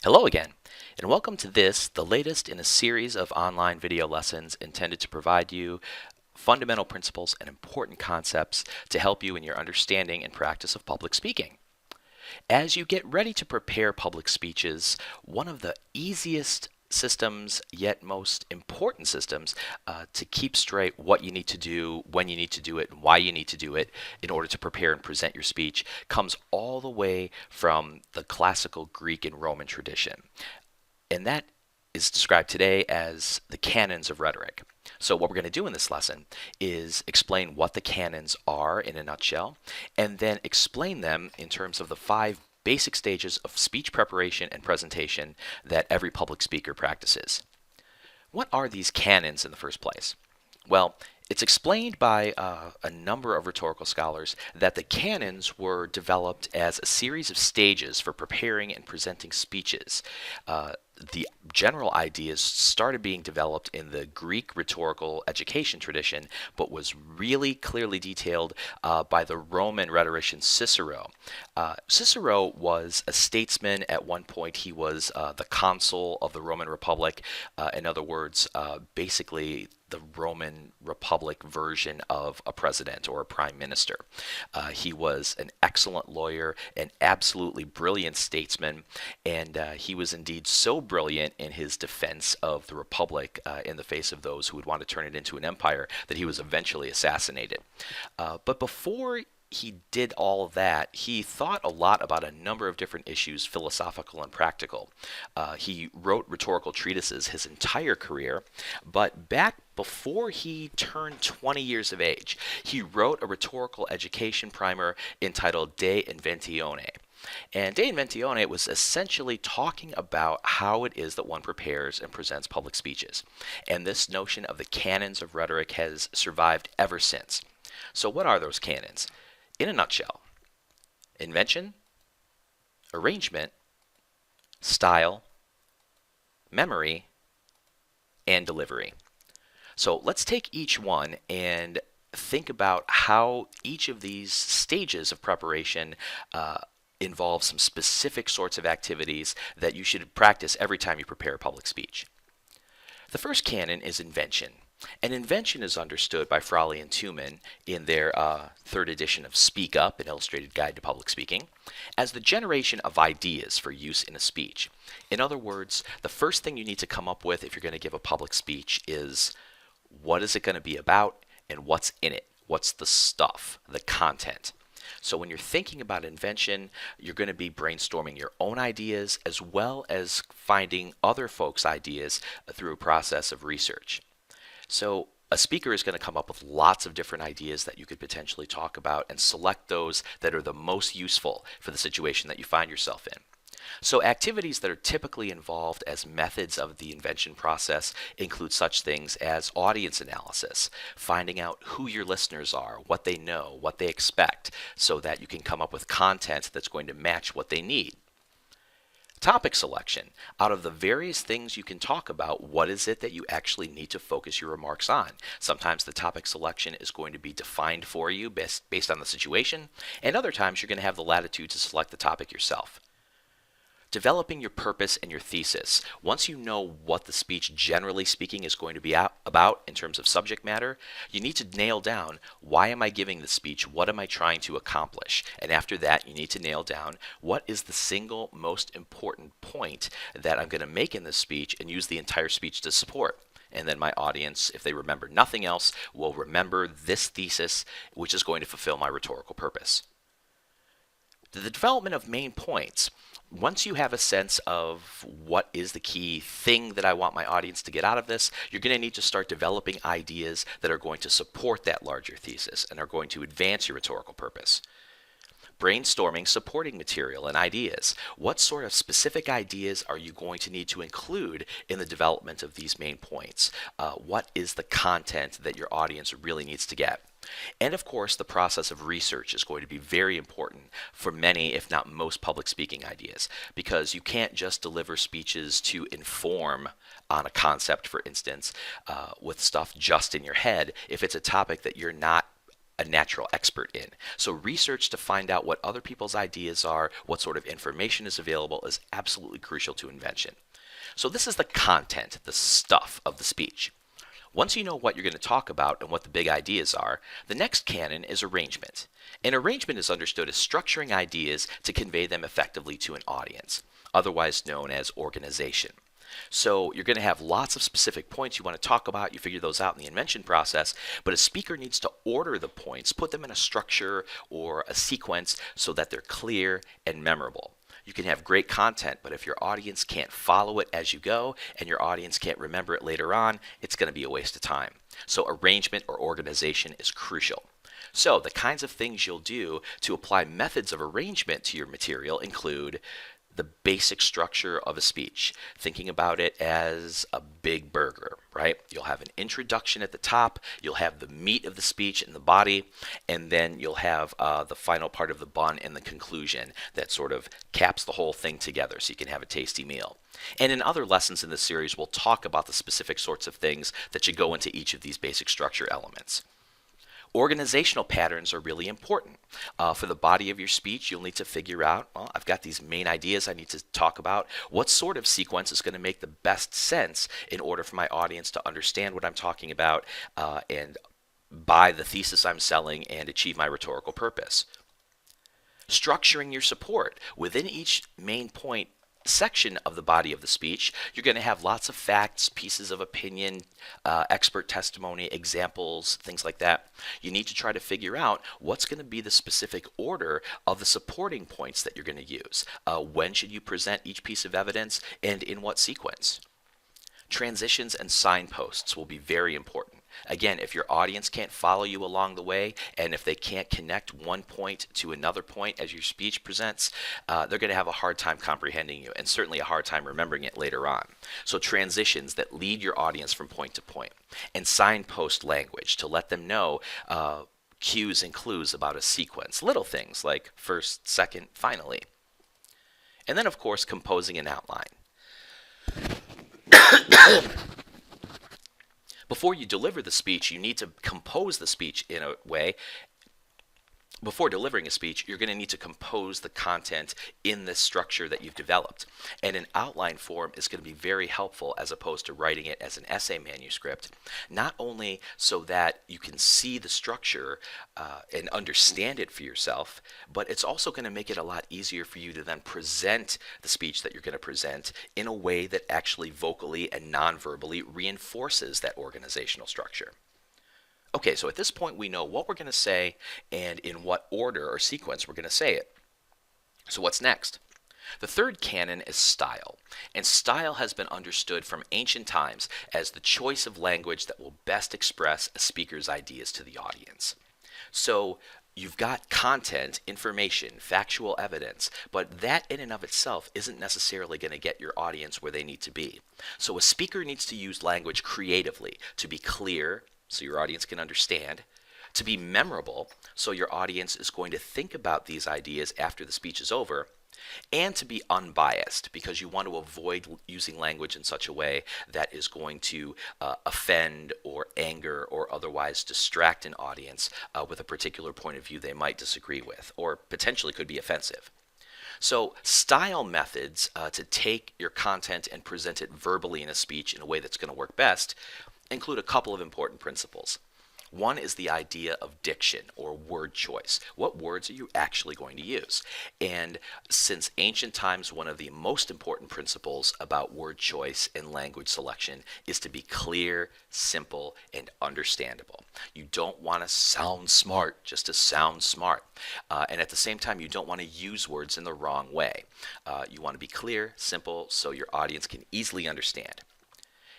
Hello again, and welcome to the latest in a series of online video lessons intended to provide you fundamental principles and important concepts to help you in your understanding and practice of public speaking. As you get ready to prepare public speeches, one of the easiest systems, yet most important systems, to keep straight what you need to do, when you need to do it, and why you need to do it in order to prepare and present your speech comes all the way from the classical Greek and Roman tradition. And that is described today as the Canons of Rhetoric. So what we're going to do in this lesson is explain what the canons are in a nutshell, and then explain them in terms of the 5 basic stages of speech preparation and presentation that every public speaker practices. What are these canons in the first place? Well, it's explained by a number of rhetorical scholars that the canons were developed as a series of stages for preparing and presenting speeches. The general ideas started being developed in the Greek rhetorical education tradition, but was really clearly detailed by the Roman rhetorician Cicero. Cicero was a statesman at one point. He was the consul of the Roman Republic. In other words, basically the Roman Republic version of a president or a prime minister. He was an excellent lawyer, an absolutely brilliant statesman, and he was indeed so brilliant in his defense of the Republic in the face of those who would want to turn it into an empire that he was eventually assassinated. But before he did all of that, he thought a lot about a number of different issues, philosophical and practical. He wrote rhetorical treatises his entire career, but back before he turned 20 years of age, he wrote a rhetorical education primer entitled De Inventione. And De Inventione was essentially talking about how it is that one prepares and presents public speeches. And this notion of the canons of rhetoric has survived ever since. So what are those canons? In a nutshell, invention, arrangement, style, memory, and delivery. So let's take each one and think about how each of these stages of preparation involve some specific sorts of activities that you should practice every time you prepare a public speech. The first canon is invention. And invention is understood by Frawley and Tuman in their 3rd edition of Speak Up, an illustrated guide to public speaking, as the generation of ideas for use in a speech. In other words, the first thing you need to come up with if you're going to give a public speech is what is it going to be about and what's in it? What's the stuff, the content? So when you're thinking about invention, you're going to be brainstorming your own ideas as well as finding other folks' ideas through a process of research. So a speaker is going to come up with lots of different ideas that you could potentially talk about and select those that are the most useful for the situation that you find yourself in. So activities that are typically involved as methods of the invention process include such things as audience analysis, finding out who your listeners are, what they know, what they expect, so that you can come up with content that's going to match what they need. Topic selection. Out of the various things you can talk about, what is it that you actually need to focus your remarks on? Sometimes the topic selection is going to be defined for you based on the situation, and other times you're going to have the latitude to select the topic yourself. Developing your purpose and your thesis. Once you know what the speech, generally speaking, is going to be about in terms of subject matter, you need to nail down, why am I giving the speech? What am I trying to accomplish? And after that, you need to nail down, what is the single most important point that I'm going to make in this speech and use the entire speech to support? And then my audience, if they remember nothing else, will remember this thesis, which is going to fulfill my rhetorical purpose. The development of main points. Once you have a sense of what is the key thing that I want my audience to get out of this, you're going to need to start developing ideas that are going to support that larger thesis and are going to advance your rhetorical purpose. Brainstorming supporting material and ideas. What sort of specific ideas are you going to need to include in the development of these main points? What is the content that your audience really needs to get? And of course, the process of research is going to be very important for many, if not most, public speaking ideas, because you can't just deliver speeches to inform on a concept, for instance, with stuff just in your head if it's a topic that you're not a natural expert in. So research to find out what other people's ideas are, what sort of information is available is absolutely crucial to invention. So this is the content, the stuff of the speech. Once you know what you're going to talk about and what the big ideas are, the next canon is arrangement. And arrangement is understood as structuring ideas to convey them effectively to an audience, otherwise known as organization. So you're going to have lots of specific points you want to talk about. You figure those out in the invention process, but a speaker needs to order the points, put them in a structure or a sequence so that they're clear and memorable. You can have great content, but if your audience can't follow it as you go and your audience can't remember it later on, it's going to be a waste of time. So arrangement or organization is crucial. So the kinds of things you'll do to apply methods of arrangement to your material include the basic structure of a speech, thinking about it as a big burger, right? You'll have an introduction at the top, you'll have the meat of the speech in the body, and then you'll have the final part of the bun and the conclusion that sort of caps the whole thing together so you can have a tasty meal. And in other lessons in this series, we'll talk about the specific sorts of things that should go into each of these basic structure elements. Organizational patterns are really important. For the body of your speech, you'll need to figure out, well, I've got these main ideas I need to talk about. What sort of sequence is going to make the best sense in order for my audience to understand what I'm talking about and buy the thesis I'm selling and achieve my rhetorical purpose? Structuring your support. Within each main point section of the body of the speech, you're going to have lots of facts, pieces of opinion, expert testimony, examples, things like that. You need to try to figure out what's going to be the specific order of the supporting points that you're going to use. When should you present each piece of evidence and in what sequence? Transitions and signposts will be very important. Again, if your audience can't follow you along the way, and if they can't connect one point to another point as your speech presents, they're going to have a hard time comprehending you, and certainly a hard time remembering it later on. So transitions that lead your audience from point to point, and signpost language to let them know cues and clues about a sequence. Little things like first, second, finally. And then, of course, composing an outline. Before you deliver the speech, you need to compose the speech in a way. Before delivering a speech, you're going to need to compose the content in the structure that you've developed. And an outline form is going to be very helpful as opposed to writing it as an essay manuscript, not only so that you can see the structure and understand it for yourself, but it's also going to make it a lot easier for you to then present the speech that you're going to present in a way that actually vocally and non-verbally reinforces that organizational structure. Okay, so at this point we know what we're going to say and in what order or sequence we're going to say it. So what's next? The third canon is style, and style has been understood from ancient times as the choice of language that will best express a speaker's ideas to the audience. So you've got content, information, factual evidence, but that in and of itself isn't necessarily going to get your audience where they need to be. So a speaker needs to use language creatively to be clear, so your audience can understand, to be memorable, so your audience is going to think about these ideas after the speech is over, and to be unbiased, because you want to avoid using language in such a way that is going to offend or anger or otherwise distract an audience with a particular point of view they might disagree with, or potentially could be offensive. So style methods to take your content and present it verbally in a speech in a way that's going to work best include a couple of important principles. One is the idea of diction or word choice. What words are you actually going to use? And since ancient times, one of the most important principles about word choice and language selection is to be clear, simple, and understandable. You don't want to sound smart just to sound smart. And at the same time, you don't want to use words in the wrong way. You want to be clear, simple, so your audience can easily understand.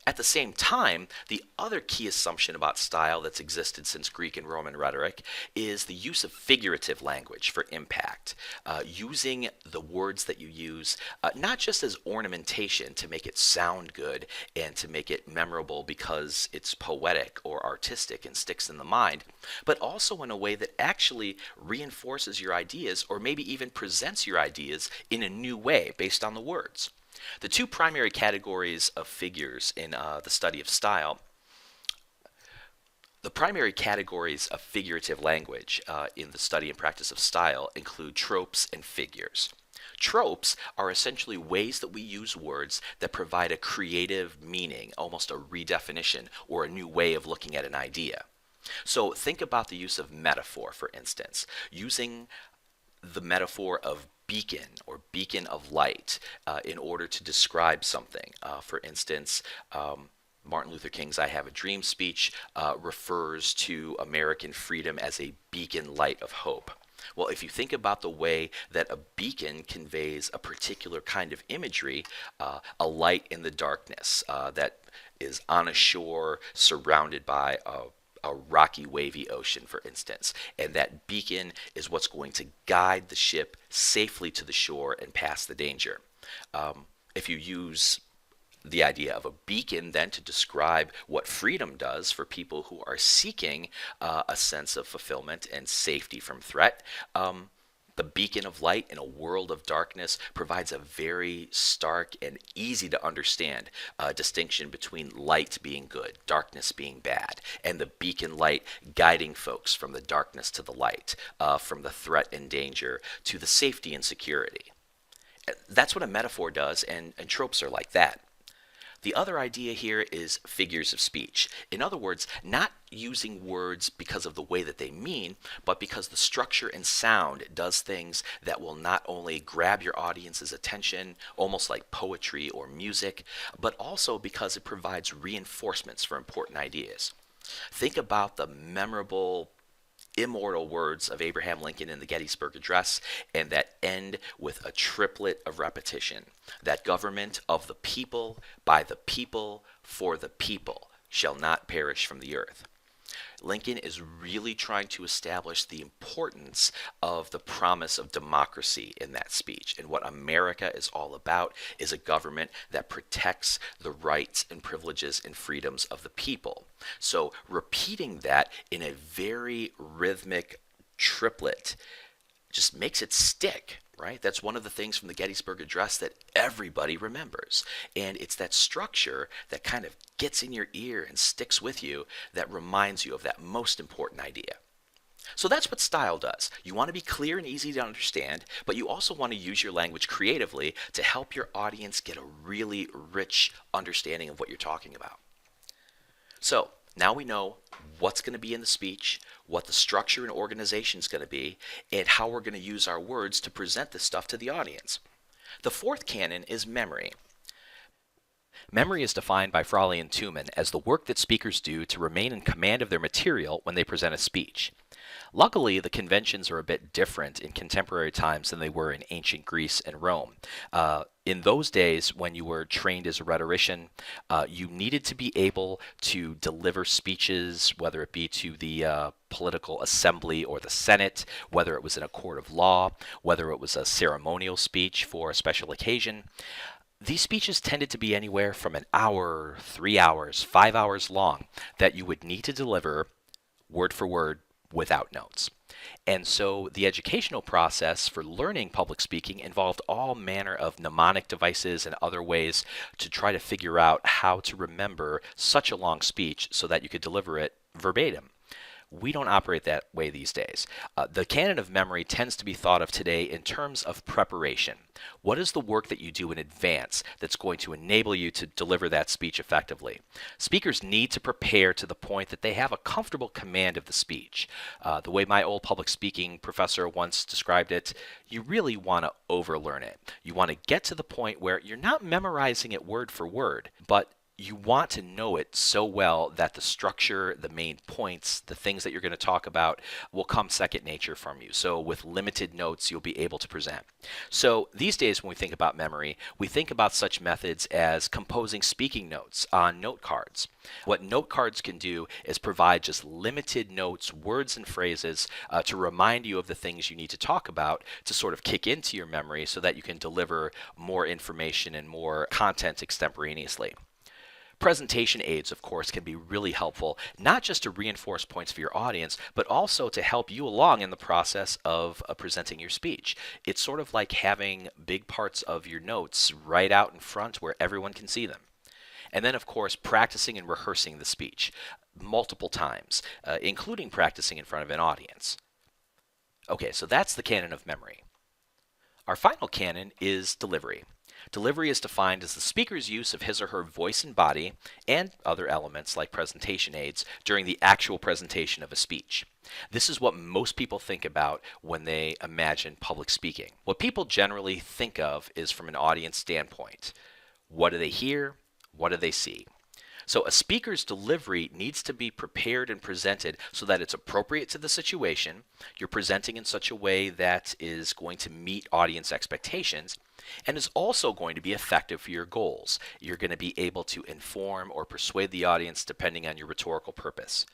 At the same time, the other key assumption about style that's existed since Greek and Roman rhetoric is the use of figurative language for impact, using the words that you use not just as ornamentation to make it sound good and to make it memorable because it's poetic or artistic and sticks in the mind, but also in a way that actually reinforces your ideas or maybe even presents your ideas in a new way based on the words. The two primary categories of figures in the study of style The primary categories of figurative language in the study and practice of style include tropes and figures. Tropes are essentially ways that we use words that provide a creative meaning, almost a redefinition or a new way of looking at an idea. So think about the use of metaphor, for instance, using the metaphor of beacon or beacon of light in order to describe something. For instance, Martin Luther King's I Have a Dream speech refers to American freedom as a beacon light of hope. Well, if you think about the way that a beacon conveys a particular kind of imagery, a light in the darkness that is on a shore surrounded by a rocky, wavy ocean, for instance. And that beacon is what's going to guide the ship safely to the shore and past the danger. If you use the idea of a beacon then to describe what freedom does for people who are seeking a sense of fulfillment and safety from threat, the beacon of light in a world of darkness provides a very stark and easy to understand distinction between light being good, darkness being bad, and the beacon light guiding folks from the darkness to the light, from the threat and danger to the safety and security. That's what a metaphor does, and tropes are like that. The other idea here is figures of speech. In other words, not using words because of the way that they mean, but because the structure and sound does things that will not only grab your audience's attention, almost like poetry or music, but also because it provides reinforcements for important ideas. Think about the memorable immortal words of Abraham Lincoln in the Gettysburg Address, and that end with a triplet of repetition: that government of the people, by the people, for the people, shall not perish from the earth. Lincoln is really trying to establish the importance of the promise of democracy in that speech. And what America is all about is a government that protects the rights and privileges and freedoms of the people. So repeating that in a very rhythmic triplet just makes it stick. Right? That's one of the things from the Gettysburg Address that everybody remembers. And it's that structure that kind of gets in your ear and sticks with you that reminds you of that most important idea. So that's what style does. You want to be clear and easy to understand, but you also want to use your language creatively to help your audience get a really rich understanding of what you're talking about. So now we know what's going to be in the speech, what the structure and organization is going to be, and how we're going to use our words to present this stuff to the audience. The fourth canon is memory. Memory is defined by Frawley and Tuman as the work that speakers do to remain in command of their material when they present a speech. Luckily, the conventions are a bit different in contemporary times than they were in ancient Greece and Rome. In those days, when you were trained as a rhetorician, you needed to be able to deliver speeches, whether it be to the political assembly or the Senate, whether it was in a court of law, whether it was a ceremonial speech for a special occasion. These speeches tended to be anywhere from an hour, 3 hours, 5 hours long that you would need to deliver word for word without notes. And so the educational process for learning public speaking involved all manner of mnemonic devices and other ways to try to figure out how to remember such a long speech so that you could deliver it verbatim. We don't operate that way these days. The canon of memory tends to be thought of today in terms of preparation. What is the work that you do in advance that's going to enable you to deliver that speech effectively? Speakers need to prepare to the point that they have a comfortable command of the speech. The way my old public speaking professor once described it, you really want to overlearn it. You want to get to the point where you're not memorizing it word for word, but you want to know it so well that the structure, the main points, the things that you're going to talk about will come second nature from you. So with limited notes, you'll be able to present. So these days when we think about memory, we think about such methods as composing speaking notes on note cards. What note cards can do is provide just limited notes, words and phrases to remind you of the things you need to talk about to sort of kick into your memory so that you can deliver more information and more content extemporaneously. Presentation aids, of course, can be really helpful, not just to reinforce points for your audience, but also to help you along in the process of presenting your speech. It's sort of like having big parts of your notes right out in front where everyone can see them. And then, of course, practicing and rehearsing the speech multiple times, including practicing in front of an audience. Okay, so that's the canon of memory. Our final canon is delivery. Delivery is defined as the speaker's use of his or her voice and body and other elements like presentation aids during the actual presentation of a speech. This is what most people think about when they imagine public speaking. What people generally think of is from an audience standpoint. What do they hear? What do they see? So a speaker's delivery needs to be prepared and presented so that it's appropriate to the situation. You're presenting in such a way that is going to meet audience expectations and is also going to be effective for your goals. You're going to be able to inform or persuade the audience depending on your rhetorical purpose.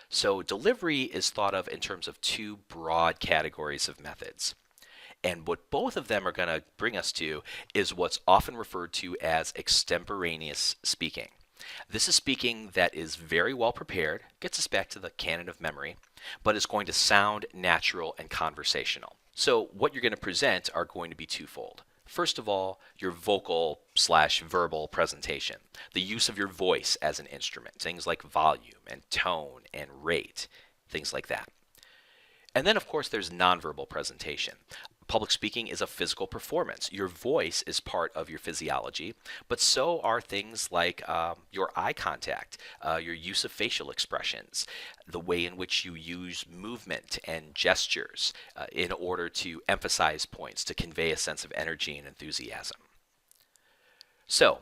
So delivery is thought of in terms of two broad categories of methods. And what both of them are going to bring us to is what's often referred to as extemporaneous speaking. This is speaking that is very well prepared, gets us back to the canon of memory, but is going to sound natural and conversational. So what you're going to present are going to be twofold. First of all, your vocal/verbal presentation, the use of your voice as an instrument, things like volume and tone and rate, things like that. And then, of course, there's nonverbal presentation. Public speaking is a physical performance. Your voice is part of your physiology, but so are things like your eye contact, your use of facial expressions, the way in which you use movement and gestures in order to emphasize points, to convey a sense of energy and enthusiasm. So,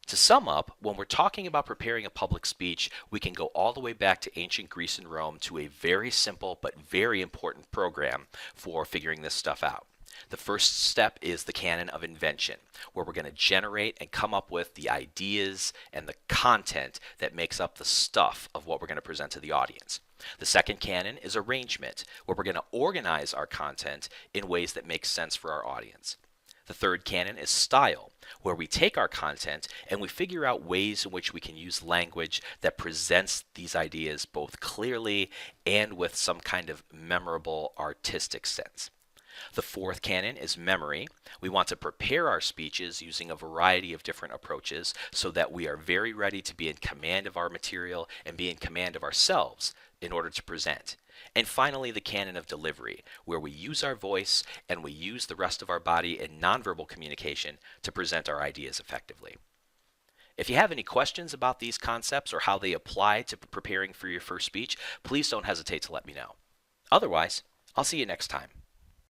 to sum up, when we're talking about preparing a public speech, we can go all the way back to ancient Greece and Rome to a very simple but very important program for figuring this stuff out. The first step is the canon of invention, where we're going to generate and come up with the ideas and the content that makes up the stuff of what we're going to present to the audience. The second canon is arrangement, where we're going to organize our content in ways that make sense for our audience. The third canon is style, where we take our content and we figure out ways in which we can use language that presents these ideas both clearly and with some kind of memorable artistic sense. The fourth canon is memory. We want to prepare our speeches using a variety of different approaches so that we are very ready to be in command of our material and be in command of ourselves in order to present. And finally, the canon of delivery, where we use our voice and we use the rest of our body in nonverbal communication to present our ideas effectively. If you have any questions about these concepts or how they apply to preparing for your first speech, please don't hesitate to let me know. Otherwise, I'll see you next time.